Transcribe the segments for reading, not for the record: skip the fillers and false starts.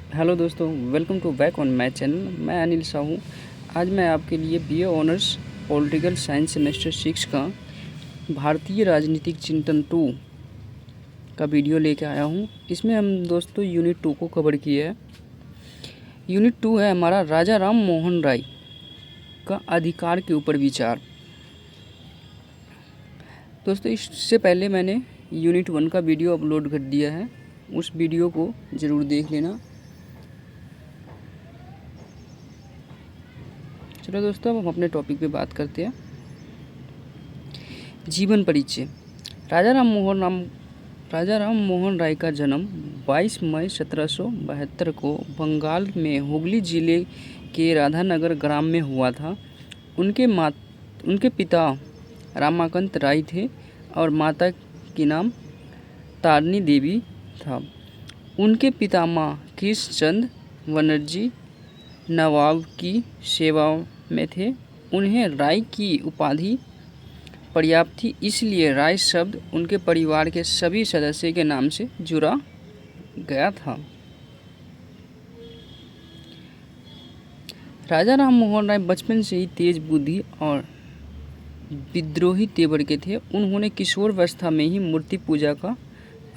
Hello दोस्तों, welcome to back on my channel. मैं अनिल साहू। आज मैं आपके लिए BA honours political science semester 6 का भारतीय राजनीतिक चिंतन 2 का वीडियो लेके आया हूँ। इसमें हम दोस्तों यूनिट 2 को कवर किए हैं। यूनिट 2 है हमारा राजा राम मोहन राय का अधिकार के ऊपर विचार। दोस्तों, इससे पहले मैंने यूनिट 1 का वीडियो अपलोड कर दिया है, उस वीडियो को ज़रूर देख लेना। चलो दोस्तों, अब हम अपने टॉपिक पे बात करते हैं। जीवन परिचय। राजा राम मोहन राय का जन्म 22 मई 1772 को बंगाल में हुगली जिले के राधानगर ग्राम में हुआ था। उनके पिता रामाकांत राय थे और माता की नाम तारनी देवी था। उनके पितामह कृष्णचंद बनर्जी नवाब की सेवा में थे। उन्हें राय की उपाधि पर्याप्त थी, इसलिए राय शब्द उनके परिवार के सभी सदस्य के नाम से जुड़ा गया था। राजा राम मोहन राय बचपन से ही तेज बुद्धि और विद्रोही तेवर के थे। उन्होंने किशोरावस्था में ही मूर्ति पूजा का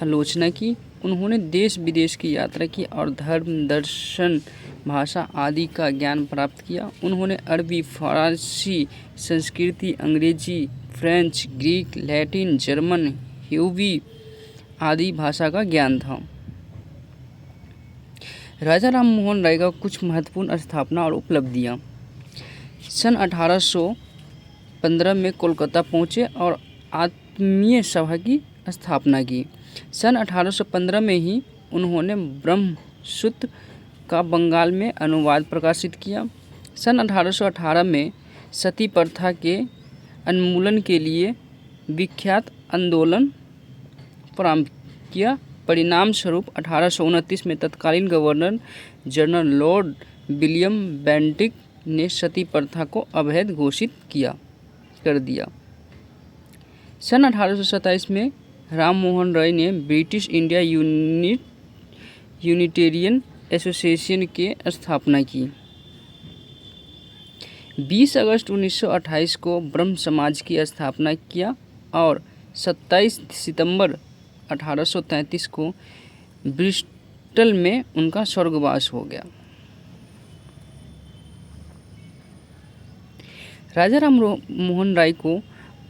आलोचना की। उन्होंने देश विदेश की यात्रा की और धर्म, दर्शन, भाषा आदि का ज्ञान प्राप्त किया। उन्होंने अरबी, फारसी, संस्कृति, अंग्रेजी, फ्रेंच, ग्रीक, लैटिन, जर्मन, ह्यूवी आदि भाषा का ज्ञान था। राजा राम मोहन राय का कुछ महत्वपूर्ण स्थापना और उपलब्धियाँ। सन 1815 में कोलकाता पहुँचे और आत्मीय सभा की स्थापना की। सन 1815 में ही उन्होंने ब्रह्मसूत्र का बंगाल में अनुवाद प्रकाशित किया। सन 1818 में सती प्रथा के उन्मूलन के लिए विख्यात आंदोलन प्रारंभ किया। परिणाम स्वरूप 1829 में तत्कालीन governor general Lord William Bentinck ने सती प्रथा को अवैध घोषित कर दिया। सन 1827 में राम मोहन राय ने ब्रिटिश इंडिया यूनिटेरियन एसोसिएशन की स्थापना की। 20 अगस्त 1928 को ब्रह्म समाज की स्थापना किया और 27 सितंबर 1833 को ब्रिस्टल में उनका स्वर्गवास हो गया। राजा राम मोहन राय को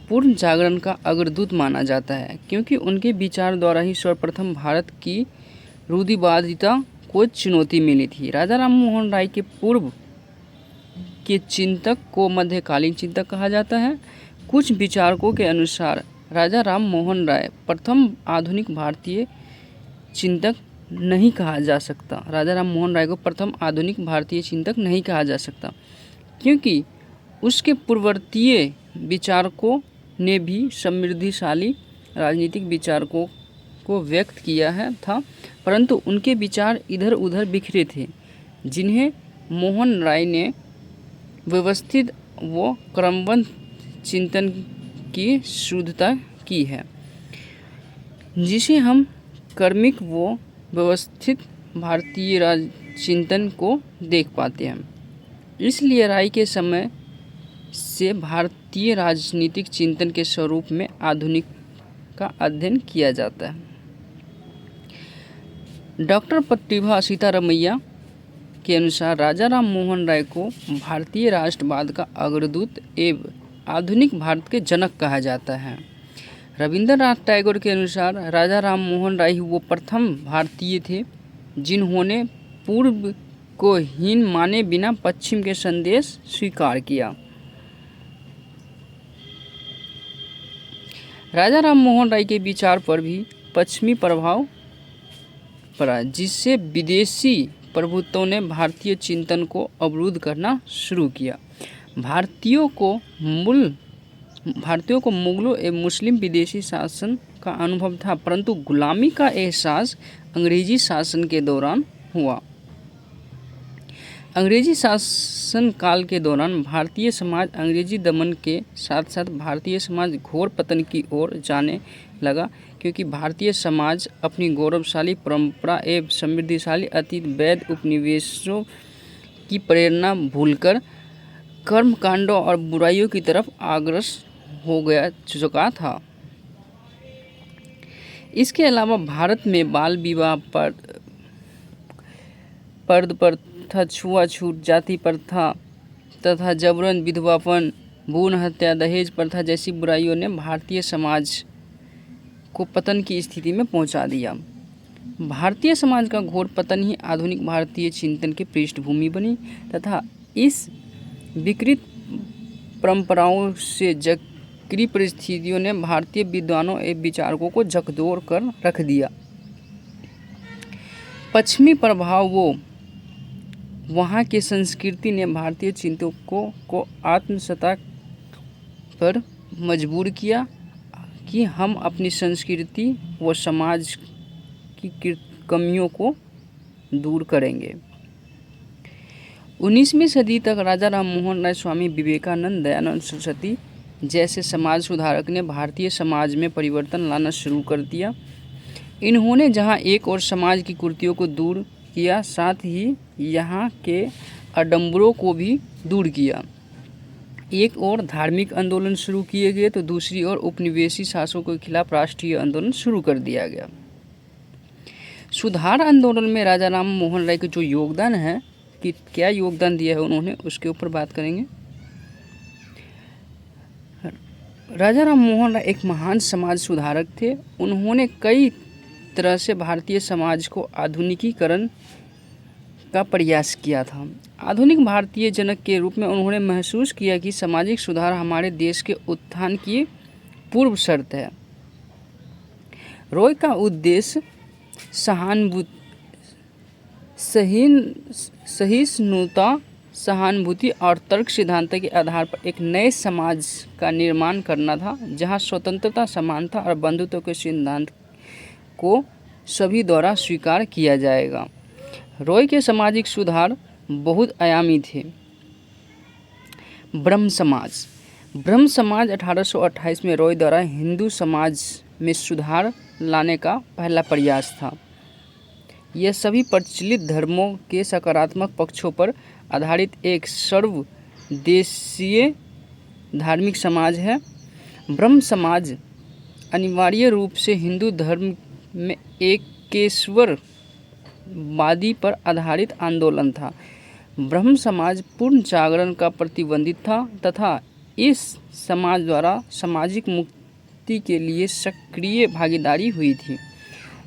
पूर्ण जागरण का अग्रदूत माना जाता है, क्योंकि उनके विचार द्वारा ही सर्वप्रथम भारत की रूढ़िवादिता को चुनौती मिली थी। राजा राम मोहन राय के पूर्व के चिंतक को मध्यकालीन चिंतक कहा जाता है। कुछ विचारकों के अनुसार राजा राम मोहन राय प्रथम आधुनिक भारतीय चिंतक नहीं कहा जा सकता। राजा राम मोहन राय को प्रथम आधुनिक भारतीय चिंतक नहीं कहा जा सकता, क्योंकि उसके पूर्ववर्तीय विचारकों ने भी समृद्धिशाली राजनीतिक विचारकों को व्यक्त किया था, परंतु उनके विचार इधर उधर बिखरे थे, जिन्हें मोहन राय ने व्यवस्थित व क्रमबद्ध चिंतन की शुद्धता की है, जिसे हम क्रमिक व व्यवस्थित भारतीय चिंतन को देख पाते हैं। इसलिए राय के समय से भारतीय राजनीतिक चिंतन के स्वरूप में आधुनिक का अध्ययन किया जाता है। डॉक्टर प्रतिभा सीतारमैया के अनुसार राजा राम मोहन राय को भारतीय राष्ट्रवाद का अग्रदूत एवं आधुनिक भारत के जनक कहा जाता है। रविंद्रनाथ टैगोर के अनुसार राजा राम मोहन राय वो प्रथम भारतीय थे जिन्होंने पूर्व को हीन माने बिना पश्चिम के संदेश स्वीकार किया। राजा राम मोहन राय के विचार पर भी पश्चिमी प्रभाव पड़ा, जिससे विदेशी प्रभुत्वों ने भारतीय चिंतन को अवरुद्ध करना शुरू किया। भारतीयों को मुगलों एवं मुस्लिम विदेशी शासन का अनुभव था, परंतु गुलामी का एहसास अंग्रेजी शासन के दौरान हुआ। अंग्रेजी शासन काल के दौरान भारतीय समाज अंग्रेजी दमन के साथ साथ भारतीय समाज घोर पतन की ओर जाने लगा, क्योंकि भारतीय समाज अपनी गौरवशाली परंपरा एवं समृद्धिशाली अतीत वैध उपनिवेशों की प्रेरणा भूलकर कर्मकांडों और बुराइयों की तरफ अग्रसर हो गया चुका था। इसके अलावा भारत में बाल विवाह पर्द प्रथा, छुआछूत, जाति प्रथा तथा जबरन विधवापन, भ्रूण हत्या, दहेज प्रथा जैसी बुराइयों ने भारतीय समाज को पतन की स्थिति में पहुंचा दिया। भारतीय समाज का घोर पतन ही आधुनिक भारतीय चिंतन की पृष्ठभूमि बनी तथा इस विकृत परंपराओं से जकड़ी परिस्थितियों ने भारतीय विद्वानों एवं विचारकों को झकझोर कर रख दिया। पश्चिमी प्रभाव वहाँ की संस्कृति ने भारतीय चिंतकों को आत्मसत्ता पर मजबूर किया कि हम अपनी संस्कृति व समाज की कमियों को दूर करेंगे। 19वीं सदी तक राजा राम मोहन राय, स्वामी विवेकानंद, दयानंद सरस्वती जैसे समाज सुधारक ने भारतीय समाज में परिवर्तन लाना शुरू कर दिया। इन्होंने जहां एक और समाज की कुरीतियों को दूर किया, साथ ही यहाँ के आडंबरों को भी दूर किया। एक और धार्मिक आंदोलन शुरू किए गए तो दूसरी ओर उपनिवेशी शासकों के खिलाफ राष्ट्रीय आंदोलन शुरू कर दिया गया। सुधार आंदोलन में राजा राम मोहन राय का जो योगदान है कि क्या योगदान दिया है उन्होंने, उसके ऊपर बात करेंगे। राजा राम मोहन राय एक महान समाज सुधारक थे। उन्होंने कई तरह से भारतीय समाज को आधुनिकीकरण का प्रयास किया था। आधुनिक भारतीय जनक के रूप में उन्होंने महसूस किया कि सामाजिक सुधार हमारे देश के उत्थान की पूर्व शर्त है। रॉय का उद्देश्य सहिष्णुता, सहानुभूति और तर्क सिद्धांत के आधार पर एक नए समाज का निर्माण करना था, जहां स्वतंत्रता, समानता और बंधुत्व के सिद्धांत को सभी द्वारा स्वीकार किया जाएगा। रॉय के सामाजिक सुधार बहुत आयामी थे। ब्रह्म समाज 1828 में रॉय द्वारा हिंदू समाज में सुधार लाने का पहला प्रयास था। यह सभी प्रचलित धर्मों के सकारात्मक पक्षों पर आधारित एक सर्वदेशीय धार्मिक समाज है। ब्रह्म समाज अनिवार्य रूप से हिंदू धर्म में एकेश्वरवादी पर आधारित आंदोलन था। ब्रह्म समाज पूर्ण जागरण का प्रतिबंधित था तथा इस समाज द्वारा सामाजिक मुक्ति के लिए सक्रिय भागीदारी हुई थी,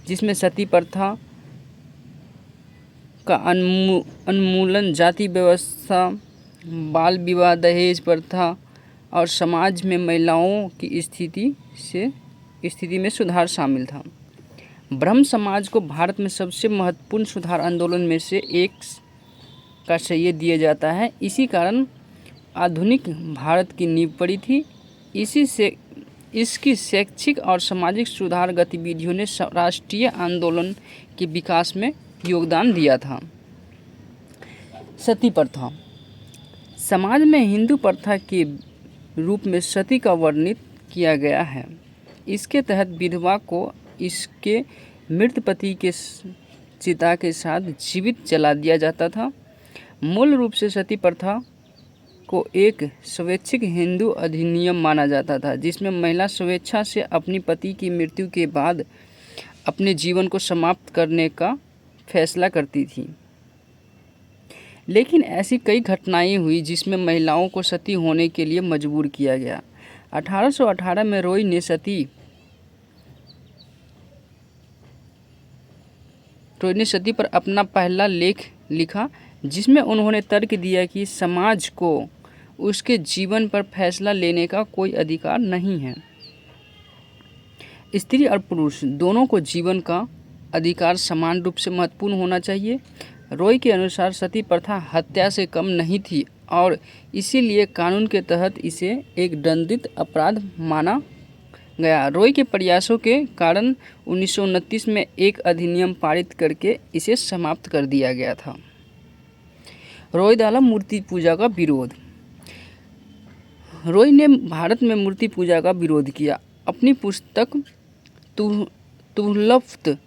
जिसमें सती प्रथा का उन्मूलन, जाति व्यवस्था, बाल विवाह, दहेज प्रथा और समाज में महिलाओं की स्थिति में सुधार शामिल था। ब्रह्म समाज को भारत में सबसे महत्वपूर्ण सुधार आंदोलन में से एक का श्रेय दिया जाता है। इसी कारण आधुनिक भारत की नींव पड़ी थी। इसकी शैक्षिक और सामाजिक सुधार गतिविधियों ने राष्ट्रीय आंदोलन के विकास में योगदान दिया था। सती प्रथा समाज में हिंदू प्रथा के रूप में सती का वर्णित किया गया है। इसके तहत विधवा को इसके मृत पति के चिता के साथ जीवित जला दिया जाता था। मूल रूप से सती प्रथा को एक स्वैच्छिक हिंदू अधिनियम माना जाता था, जिसमें महिला स्वेच्छा से अपनी पति की मृत्यु के बाद अपने जीवन को समाप्त करने का फैसला करती थी। लेकिन ऐसी कई घटनाएं हुई जिसमें महिलाओं को सती होने के लिए मजबूर किया गया। 1818 में रॉय ने सती पर अपना पहला लेख लिखा, जिसमें उन्होंने तर्क दिया कि समाज को उसके जीवन पर फैसला लेने का कोई अधिकार नहीं है। स्त्री और पुरुष दोनों को जीवन का अधिकार समान रूप से महत्वपूर्ण होना चाहिए। रॉय के अनुसार सती प्रथा हत्या से कम नहीं थी और इसीलिए कानून के तहत इसे एक दंडित अपराध माना गया। रॉय के प्रयासों के कारण 1929 में एक अधिनियम पारित करके इसे समाप्त कर दिया गया था। रॉय द्वारा मूर्ति पूजा का विरोध। रॉय ने भारत में मूर्ति पूजा का विरोध किया। अपनी पुस्तक तुहफ़त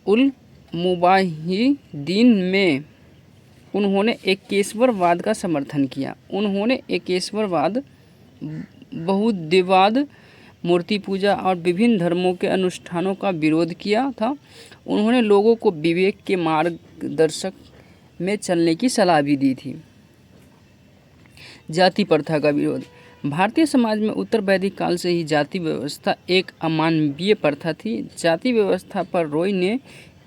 उल मुजाहिदीन में उन्होंने एकेश्वरवाद का समर्थन किया। उन्होंने एकेश्वरवाद, बहुदेववाद, मूर्ति पूजा और विभिन्न धर्मों के अनुष्ठानों का विरोध किया था। उन्होंने लोगों को विवेक के मार्गदर्शक में चलने की सलाह भी दी थी। जाति प्रथा का विरोध। भारतीय समाज में उत्तर वैदिक काल से ही जाति व्यवस्था एक अमानवीय प्रथा थी। जाति व्यवस्था पर रॉय ने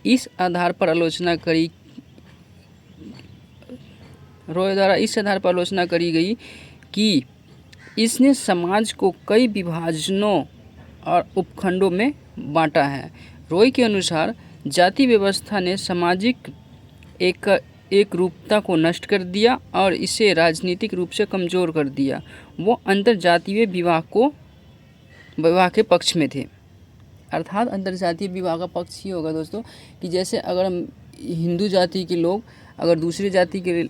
इस आधार पर आलोचना करी गई कि इसने समाज को कई विभाजनों और उपखंडों में बांटा है। रॉय के अनुसार जाति व्यवस्था ने सामाजिक एक रूपता को नष्ट कर दिया और इसे राजनीतिक रूप से कमज़ोर कर दिया। वो अंतर्जातीय विवाह के पक्ष में थे। अर्थात अंतर्जातीय विवाह का पक्ष ये होगा दोस्तों कि जैसे अगर हम हिंदू जाति के लोग अगर दूसरी जाति के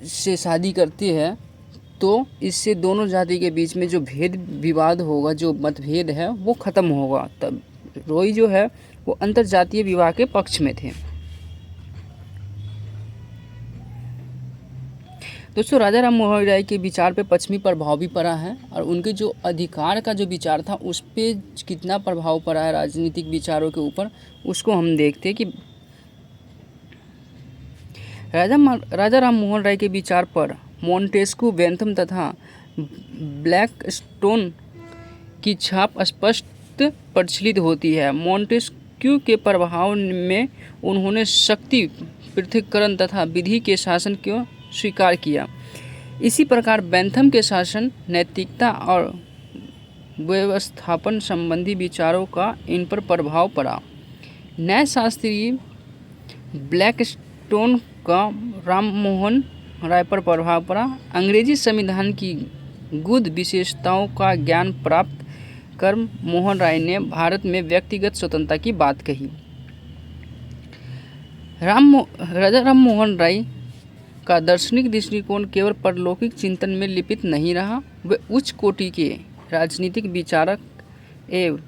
से शादी करते हैं तो इससे दोनों जाति के बीच में जो भेद विवाद होगा, जो मतभेद है वो ख़त्म होगा। तब रॉय जो है वो अंतर्जातीय विवाह के पक्ष में थे। दोस्तों राजा राम मोहन राय के विचार पे पश्चिमी प्रभाव भी पड़ा है और उनके जो अधिकार का जो विचार था उस पे कितना प्रभाव पड़ा है राजनीतिक विचारों के ऊपर, उसको हम देखते हैं कि राजा राम मोहन राय के विचार पर मॉन्टेस्क्यू, बेंथम तथा ब्लैकस्टोन की छाप स्पष्ट प्रचलित होती है। मॉन्टेस्क्यू के प्रभाव में उन्होंने शक्ति पृथक्करण तथा विधि के शासन को स्वीकार किया। इसी प्रकार बेंथम के शासन, नैतिकता और व्यवस्थापन संबंधी विचारों का इन पर प्रभाव पड़ा। न्यायशास्त्री ब्लैकस्टोन का राम मोहन राय पर प्रभाव पड़ा। अंग्रेजी संविधान की गुद विशेषताओं का ज्ञान प्राप्त कर मोहन राय ने भारत में व्यक्तिगत स्वतंत्रता की बात कही। राजा राम मोहन राय का दार्शनिक दृष्टिकोण केवल परलौकिक चिंतन में लिपित नहीं रहा, वे उच्च कोटि के राजनीतिक विचारक एवं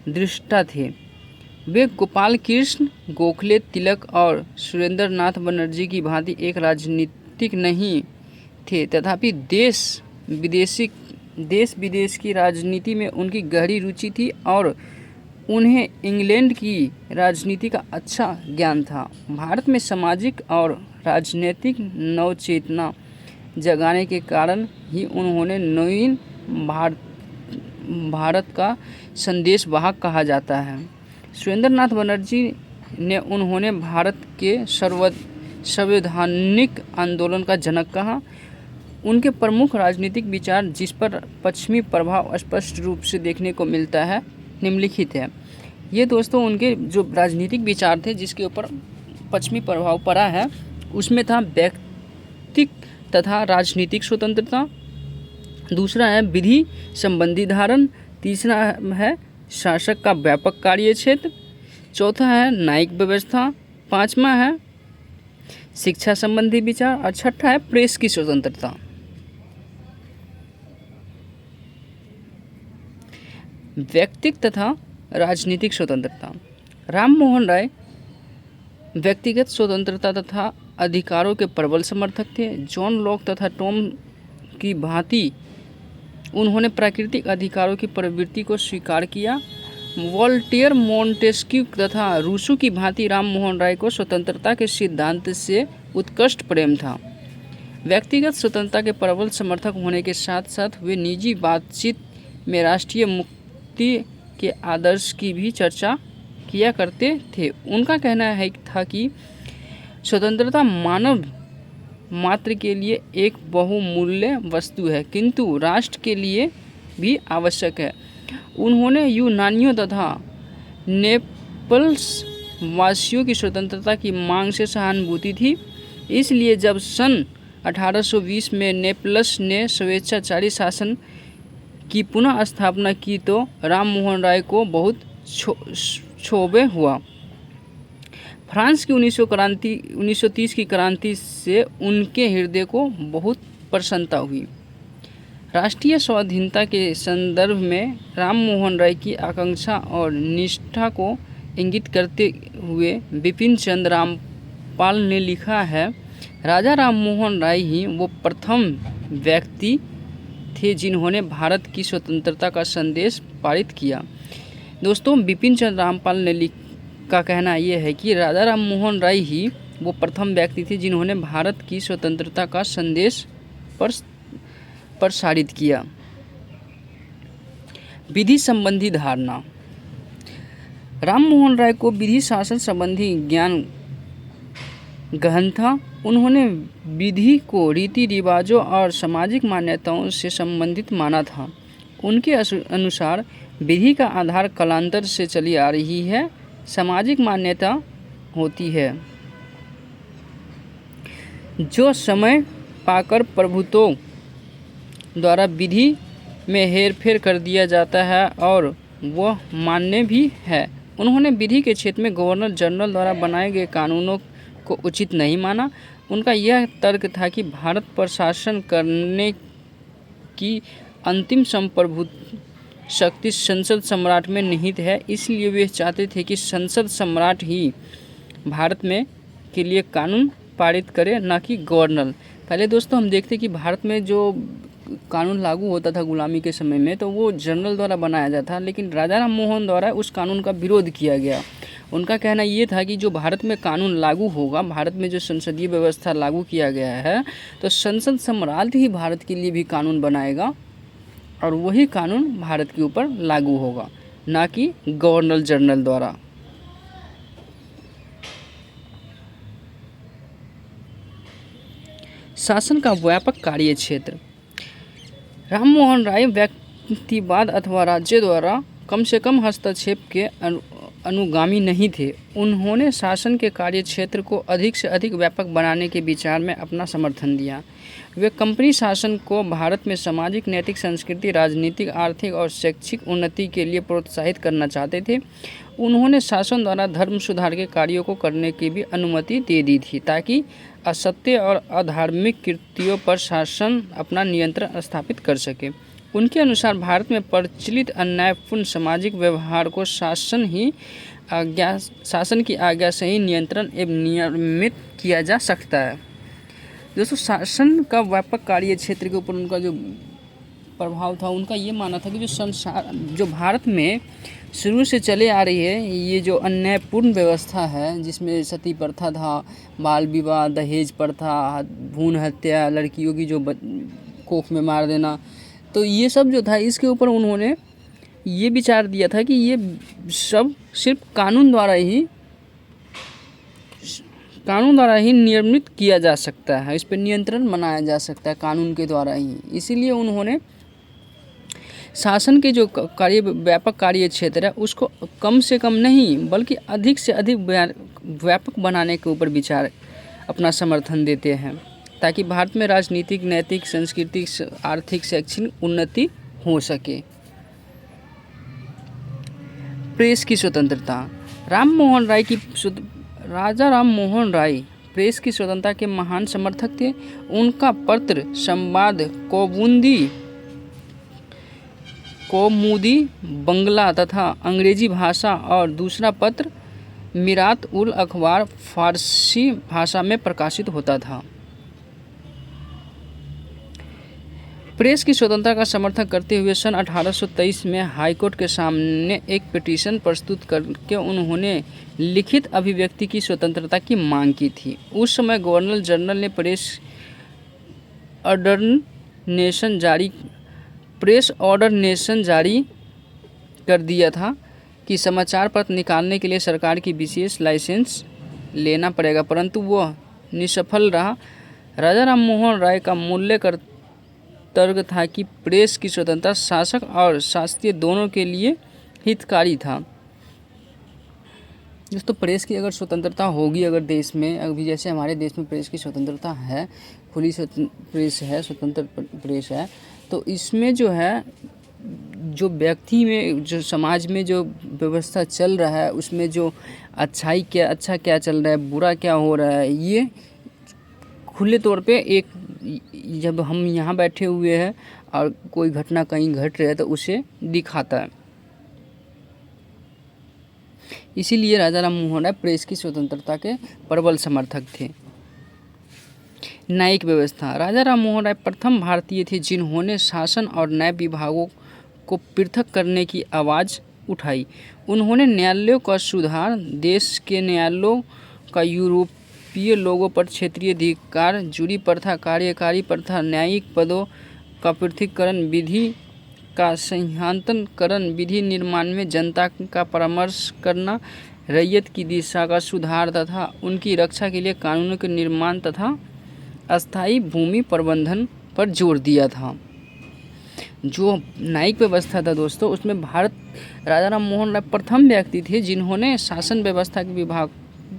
दृष्टा थे। वे गोपाल कृष्ण गोखले, तिलक और सुरेंद्रनाथ बनर्जी की भांति एक राजनीतिक नहीं थे, तथापि देश विदेश की राजनीति में उनकी गहरी रुचि थी और उन्हें इंग्लैंड की राजनीति का अच्छा ज्ञान था। भारत में सामाजिक और राजनीतिक नवचेतना जगाने के कारण ही उन्होंने नवीन भारत का संदेशवाहक कहा जाता है। सुरेंद्रनाथ बनर्जी ने उन्होंने भारत के संवैधानिक आंदोलन का जनक कहा। उनके प्रमुख राजनीतिक विचार जिस पर पश्चिमी प्रभाव स्पष्ट रूप से देखने को मिलता है निम्नलिखित है। ये दोस्तों उनके जो राजनीतिक विचार थे जिसके ऊपर पश्चिमी प्रभाव पड़ा है उसमें था व्यक्तिक तथा राजनीतिक स्वतंत्रता, दूसरा है विधि संबंधी धारण, तीसरा है शासक का व्यापक कार्य क्षेत्र, चौथा है न्यायिक व्यवस्था, पांचवा है शिक्षा संबंधी विचार और छठा है प्रेस की स्वतंत्रता। व्यक्तिक तथा राजनीतिक स्वतंत्रता। राम मोहन राय व्यक्तिगत स्वतंत्रता तथा अधिकारों के प्रबल समर्थक थे। जॉन लॉक तथा टॉम की भांति उन्होंने प्राकृतिक अधिकारों की प्रवृत्ति को स्वीकार किया। वोल्टेयर, मॉन्टेस्क्यू तथा रूसो की भांति राम मोहन राय को स्वतंत्रता के सिद्धांत से उत्कृष्ट प्रेम था। व्यक्तिगत स्वतंत्रता के प्रबल समर्थक होने के साथ साथ वे निजी बातचीत में राष्ट्रीय मुक्ति के आदर्श की भी चर्चा किया करते थे। उनका कहना था कि स्वतंत्रता मानव मात्र के लिए एक बहुमूल्य वस्तु है किंतु राष्ट्र के लिए भी आवश्यक है। उन्होंने यूनानियों तथा नेपल्स वासियों की स्वतंत्रता की मांग से सहानुभूति थी। इसलिए जब सन 1820 में नेपल्स ने स्वेच्छाचारी शासन की पुनः स्थापना की तो राम मोहन राय को बहुत क्षोभ हुआ। फ्रांस की 1930 की क्रांति से उनके हृदय को बहुत प्रसन्नता हुई। राष्ट्रीय स्वाधीनता के संदर्भ में राम मोहन राय की आकांक्षा और निष्ठा को इंगित करते हुए बिपिन चंद्र रामपाल ने लिखा है, राजा राम मोहन राय ही वो प्रथम व्यक्ति थे जिन्होंने भारत की स्वतंत्रता का संदेश पारित किया। दोस्तों, बिपिन चंद्र रामपाल ने का कहना यह है कि राजा राम मोहन राय ही वो प्रथम व्यक्ति थे जिन्होंने भारत की स्वतंत्रता का संदेश प्रसारित किया। विधि संबंधी धारणा। राम मोहन राय को विधि शासन संबंधी ज्ञान गहन था। उन्होंने विधि को रीति रिवाजों और सामाजिक मान्यताओं से संबंधित माना था। उनके अनुसार विधि का आधार कालांतर से चली आ रही है, सामाजिक मान्यता होती है जो समय पाकर प्रभुत्वों द्वारा विधि में हेरफेर कर दिया जाता है और वह मान्य भी है। उन्होंने विधि के क्षेत्र में गवर्नर जनरल द्वारा बनाए गए कानूनों को उचित नहीं माना। उनका यह तर्क था कि भारत पर शासन करने की अंतिम संप्रभुत्व शक्ति संसद सम्राट में निहित है, इसलिए वे चाहते थे कि संसद सम्राट ही भारत में के लिए कानून पारित करे, न कि गवर्नर। पहले दोस्तों हम देखते कि भारत में जो कानून लागू होता था गुलामी के समय में, तो वो जनरल द्वारा बनाया जाता था, लेकिन राजा राम मोहन द्वारा उस कानून का विरोध किया गया। उनका कहना ये था कि जो भारत में कानून लागू होगा, भारत में जो संसदीय व्यवस्था लागू किया गया है, तो संसद सम्राट ही भारत के लिए भी कानून बनाएगा और वही कानून भारत के ऊपर लागू होगा, ना कि गवर्नर जनरल द्वारा। शासन का व्यापक कार्य क्षेत्र। राम मोहन राय व्यक्तिवाद अथवा राज्य द्वारा कम से कम हस्तक्षेप के अनुगामी नहीं थे। उन्होंने शासन के कार्य क्षेत्र को अधिक से अधिक व्यापक बनाने के विचार में अपना समर्थन दिया। वे कंपनी शासन को भारत में सामाजिक, नैतिक, संस्कृति, राजनीतिक, आर्थिक और शैक्षिक उन्नति के लिए प्रोत्साहित करना चाहते थे। उन्होंने शासन द्वारा धर्म सुधार के कार्यों को करने की भी अनुमति दे दी थी, ताकि असत्य और अधार्मिक कृत्यों पर शासन अपना नियंत्रण स्थापित कर सके। उनके अनुसार भारत में प्रचलित अन्यायपूर्ण सामाजिक व्यवहार को शासन की आज्ञा से ही नियंत्रण एवं नियमित किया जा सकता है। दोस्तों, शासन का व्यापक कार्य क्षेत्र के ऊपर उनका जो प्रभाव था, उनका ये मानना था कि जो भारत में शुरू से चले आ रही है ये जो अन्यायपूर्ण व्यवस्था है, जिसमें सती प्रथा था, बाल विवाह, दहेज प्रथा, भ्रूण हत्या, लड़कियों की जो कोख में मार देना, तो ये सब जो था, इसके ऊपर उन्होंने ये विचार दिया था कि ये सब सिर्फ कानून द्वारा ही निर्मित किया जा सकता है, इस पर नियंत्रण बनाया जा सकता है कानून के द्वारा ही। इसीलिए उन्होंने शासन के जो व्यापक कार्य क्षेत्र है उसको कम से कम नहीं बल्कि अधिक से अधिक व्यापक बनाने के ऊपर विचार अपना समर्थन देते हैं, ताकि भारत में राजनीतिक, नैतिक, सांस्कृतिक, आर्थिक, शैक्षणिक उन्नति हो सके। प्रेस की स्वतंत्रता। राजा राम मोहन राय प्रेस की स्वतंत्रता के महान समर्थक थे। उनका पत्र संवाद कौमुदी बंगला तथा अंग्रेजी भाषा और दूसरा पत्र मिरात उल अखबार फारसी भाषा में प्रकाशित होता था। प्रेस की स्वतंत्रता का समर्थन करते हुए सन 1823 में हाईकोर्ट के सामने एक पिटीशन प्रस्तुत करके उन्होंने लिखित अभिव्यक्ति की स्वतंत्रता की मांग की थी। उस समय गवर्नर जनरल ने प्रेस ऑर्डरनेशन जारी कर दिया था कि समाचार पत्र निकालने के लिए सरकार की विशेष लाइसेंस लेना पड़ेगा, परंतु वह निष्फल रहा। राजा राम मोहन राय का मूल्य तर्क था कि प्रेस की स्वतंत्रता शासक और शासकीय दोनों के लिए हितकारी था। दोस्तों, प्रेस की अगर स्वतंत्रता होगी अगर देश में, अभी जैसे हमारे देश में प्रेस की स्वतंत्रता है, खुली प्रेस है, स्वतंत्र प्रेस है, तो इसमें जो है जो व्यक्ति में, जो समाज में जो व्यवस्था चल रहा है उसमें जो अच्छा क्या चल रहा है, बुरा क्या हो रहा है, ये खुले तौर पे एक जब हम यहाँ बैठे हुए हैं और कोई घटना कहीं घट रही है तो उसे दिखाता है। इसीलिए राजा राम मोहन राय प्रेस की स्वतंत्रता के प्रबल समर्थक थे। न्यायिक व्यवस्था। राजा राम मोहन राय प्रथम भारतीय थे जिन्होंने शासन और न्याय विभागों को पृथक करने की आवाज़ उठाई। उन्होंने न्यायालयों का सुधार, देश के न्यायालयों का यूरोपीय लोगों पर क्षेत्रीय अधिकार, जूरी प्रथा, कार्यकारी प्रथा, न्यायिक पदों का पृथक्करण, विधि का संहतकरण, विधि निर्माण में जनता का परामर्श करना, रैयत की दिशा का सुधार तथा उनकी रक्षा के लिए कानूनों के निर्माण तथा अस्थायी भूमि प्रबंधन पर जोर दिया था। जो न्यायिक व्यवस्था था दोस्तों, उसमें राजा राम मोहन राय प्रथम व्यक्ति थे जिन्होंने शासन व्यवस्था के विभाग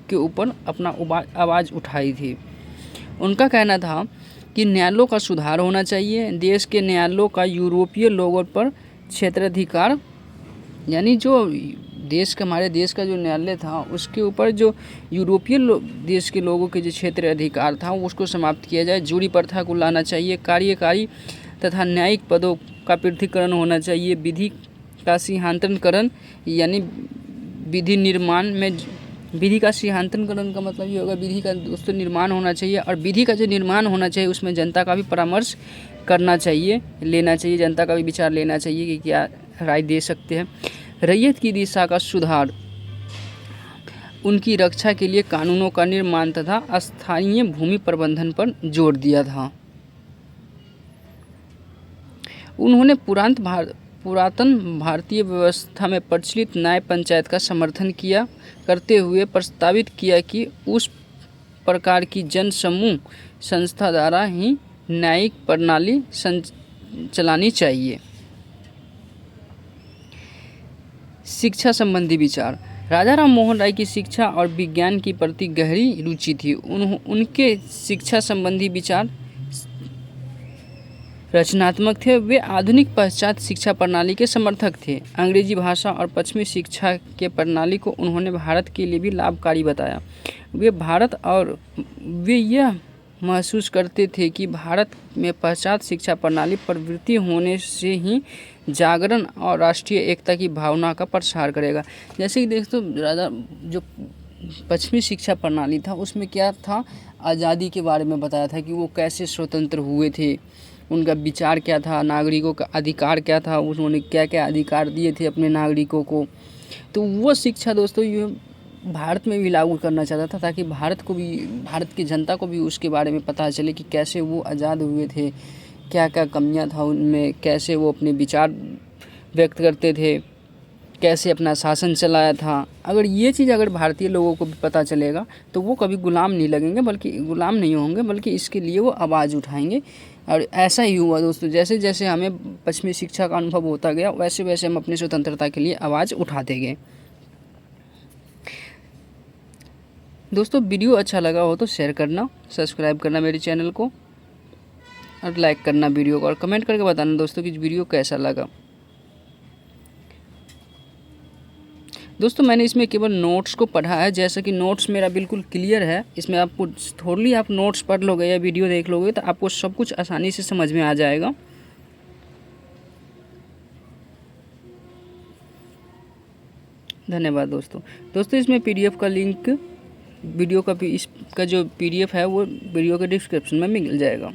के ऊपर अपना आवाज़ उठाई थी। उनका कहना था कि न्यायालयों का सुधार होना चाहिए, देश के न्यायालयों का यूरोपीय लोगों पर क्षेत्राधिकार, यानी जो हमारे देश का जो न्यायालय था उसके ऊपर जो यूरोपीय देश के लोगों के जो क्षेत्र अधिकार था उसको समाप्त किया जाए, जूरी प्रथा को लाना चाहिए, कार्यकारी तथा न्यायिक पदों का पृथक्करण होना चाहिए, विधि का सिंहासनकरण, यानी विधि निर्माण में विधि का सिंहासनकरण का मतलब ये होगा विधि का दोस्तों निर्माण होना चाहिए, और विधि का जो निर्माण होना चाहिए उसमें जनता का भी परामर्श करना चाहिए, लेना चाहिए, जनता का भी विचार लेना चाहिए कि क्या राय दे सकते हैं। रैयत की दिशा का सुधार, उनकी रक्षा के लिए कानूनों का निर्माण तथा स्थानीय भूमि प्रबंधन पर जोर दिया था। उन्होंने पुरातन भारतीय व्यवस्था में प्रचलित न्याय पंचायत का समर्थन करते हुए प्रस्तावित किया कि उस प्रकार की जन समूह संस्था द्वारा ही न्यायिक प्रणाली चलानी चाहिए। शिक्षा संबंधी विचार। राजा राम मोहन राय की शिक्षा और विज्ञान की प्रति गहरी रुचि थी। उनके शिक्षा संबंधी विचार रचनात्मक थे। वे आधुनिक पाश्चात्य शिक्षा प्रणाली के समर्थक थे। अंग्रेजी भाषा और पश्चिमी शिक्षा के प्रणाली को उन्होंने भारत के लिए भी लाभकारी बताया। वे यह महसूस करते थे कि भारत में पाश्चात्य शिक्षा प्रणाली प्रवृत्ति होने से ही जागरण और राष्ट्रीय एकता की भावना का प्रसार करेगा। जैसे कि देखो जो पश्चिमी शिक्षा प्रणाली था उसमें क्या था, आज़ादी के बारे में बताया था कि वो कैसे स्वतंत्र हुए थे, उनका विचार क्या था, नागरिकों का अधिकार क्या था, उन्होंने क्या क्या अधिकार दिए थे अपने नागरिकों को। तो वो शिक्षा दोस्तों ये भारत में भी लागू करना चाहता था ताकि भारत की जनता को भी उसके बारे में पता चले कि कैसे वो आज़ाद हुए थे, क्या क्या कमियां था उनमें, कैसे वो अपने विचार व्यक्त करते थे, कैसे अपना शासन चलाया था। अगर भारतीय लोगों को भी पता चलेगा तो वो कभी गुलाम नहीं होंगे बल्कि इसके लिए वो आवाज़ उठाएंगे। और ऐसा ही हुआ दोस्तों, जैसे जैसे हमें पश्चिमी शिक्षा का अनुभव होता गया वैसे वैसे हम अपनी स्वतंत्रता के लिए आवाज़ उठाते गए। दोस्तों वीडियो अच्छा लगा हो तो शेयर करना, सब्सक्राइब करना मेरे चैनल को, और लाइक करना वीडियो को, और कमेंट करके बताना दोस्तों कि वीडियो कैसा लगा। दोस्तों मैंने इसमें केवल नोट्स को पढ़ा है, जैसा कि नोट्स मेरा बिल्कुल क्लियर है। इसमें आपको थोड़ी आप नोट्स पढ़ लोगे या वीडियो देख लोगे तो आपको सब कुछ आसानी से समझ में आ जाएगा। धन्यवाद दोस्तों इसमें PDF का लिंक, वीडियो का भी इसका जो PDF है वो वीडियो के डिस्क्रिप्शन में मिल जाएगा।